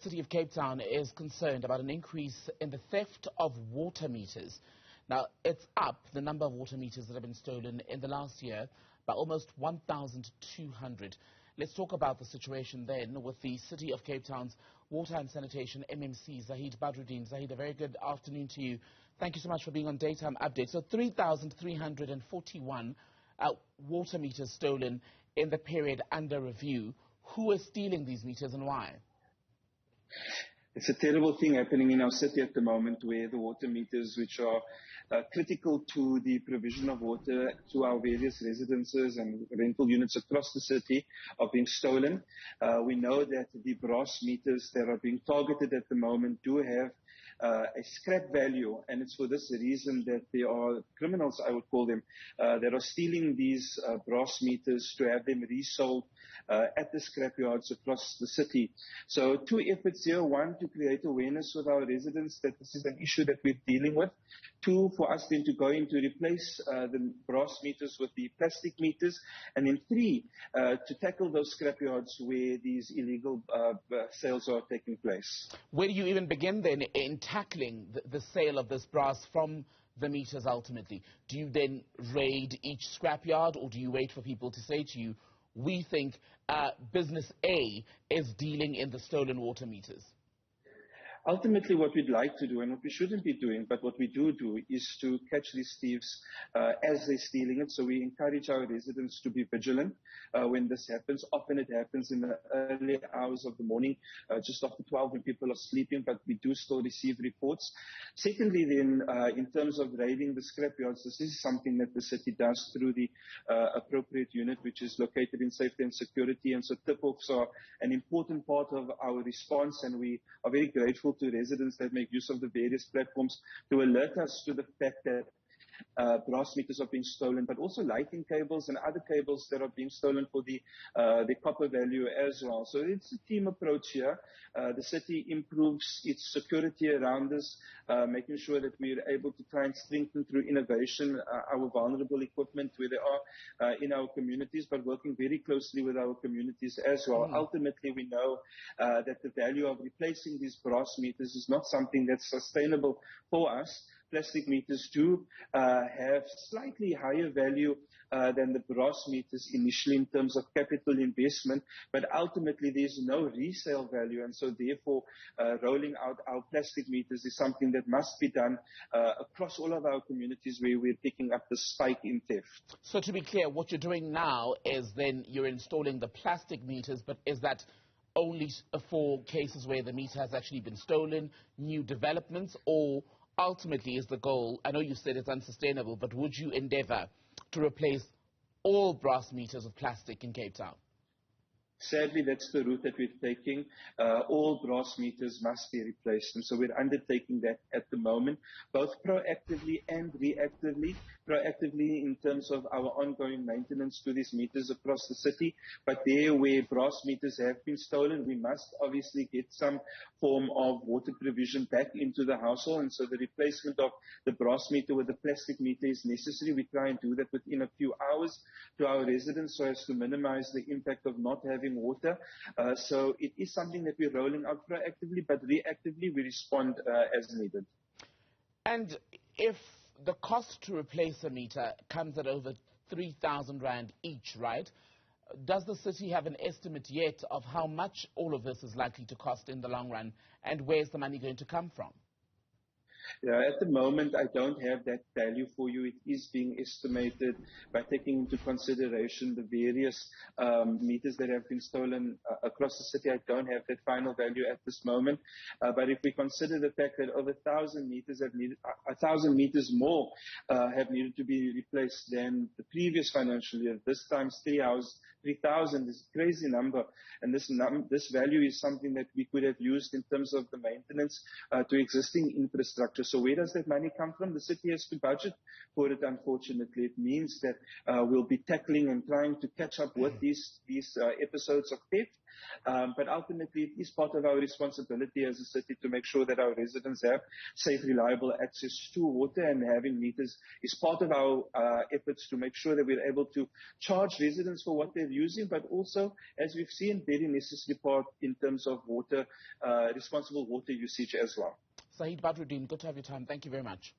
City of Cape Town is concerned about an increase in the theft of water meters. Now, it's up, the number of water meters that have been stolen in the last year, by almost 1,200. Let's talk about the situation then with the City of Cape Town's Water and Sanitation MMC Zahid Badroodien. Zahid, a very good afternoon to you. Thank you so much for being on Daytime Update. So 3,341 water meters stolen in the period under review. Who is stealing these meters and why? It's a terrible thing happening in our city at the moment, where the water meters, which are critical to the provision of water to our various residences and rental units across the city, are being stolen. We know that the brass meters that are being targeted at the moment do have a scrap value, and it's for this reason that there are criminals, I would call them, that are stealing these brass meters to have them resold at the scrap yards across the city. So two efforts here: one, to create awareness with our residents that this is an issue that we're dealing with; two, for us then to go in to replace the brass meters with the plastic meters; and then three, to tackle those scrap yards where these illegal sales are taking place. Where do you even begin then in tackling the sale of this brass from the meters ultimately? Do you then raid each scrapyard, or do you wait for people to say to you, we think business A is dealing in the stolen water meters? Ultimately, what we'd like to do, and what we shouldn't be doing, but what we do, is to catch these thieves as they're stealing it. So we encourage our residents to be vigilant when this happens. Often it happens in the early hours of the morning, just after 12 when people are sleeping, but we do still receive reports. Secondly, then, in terms of raiding the scrapyards, this is something that the city does through the appropriate unit, which is located in safety and security. And so tip-offs are an important part of our response, and we are very grateful to residents that make use of the various platforms to alert us to the fact that brass meters are being stolen, but also lighting cables and other cables that are being stolen for the copper value as well. So it's a team approach here. The city improves its security around us, making sure that we are able to try and strengthen through innovation our vulnerable equipment where they are in our communities, but working very closely with our communities as well. Ultimately, we know that the value of replacing these brass meters is not something that's sustainable for us. Plastic meters do have slightly higher value than the brass meters initially in terms of capital investment, but ultimately there's no resale value, and so therefore rolling out our plastic meters is something that must be done across all of our communities where we're picking up the spike in theft. So to be clear, what you're doing now is then you're installing the plastic meters, but is that only for cases where the meter has actually been stolen, new developments, or ultimately is the goal, I know you said it's unsustainable, but would you endeavour to replace all brass meters with plastic in Cape Town? Sadly, that's the route that we're taking. All brass meters must be replaced, and so we're undertaking that at the moment, both proactively and reactively. Proactively in terms of our ongoing maintenance to these meters across the city, but there where brass meters have been stolen, we must obviously get some form of water provision back into the household, and so the replacement of the brass meter with the plastic meter is necessary. We try and do that within a few hours to our residents so as to minimize the impact of not having water. So it is something that we're rolling out proactively, but reactively we respond as needed. And if the cost to replace a meter comes at over 3,000 Rand each, right? Does the city have an estimate yet of how much all of this is likely to cost in the long run, and where's the money going to come from? Yeah, at the moment, I don't have that value for you. It is being estimated by taking into consideration the various meters that have been stolen across the city. I don't have that final value at this moment. But if we consider the fact that over 1,000 meters have needed, 1,000 meters more have needed to be replaced than the previous financial year, this time 3,000 is a crazy number, and this value is something that we could have used in terms of the maintenance to existing infrastructure. infrastructure. So where does that money come from? The city has to budget for it, unfortunately. It means that we'll be tackling and trying to catch up with these episodes of theft. But ultimately, it is part of our responsibility as a city to make sure that our residents have safe, reliable access to water, and having meters is part of our efforts to make sure that we're able to charge residents for what they're using, but also, as we've seen, very necessary part in terms of water, responsible water usage as well. Zahid Badroodien, good to have your time. Thank you very much.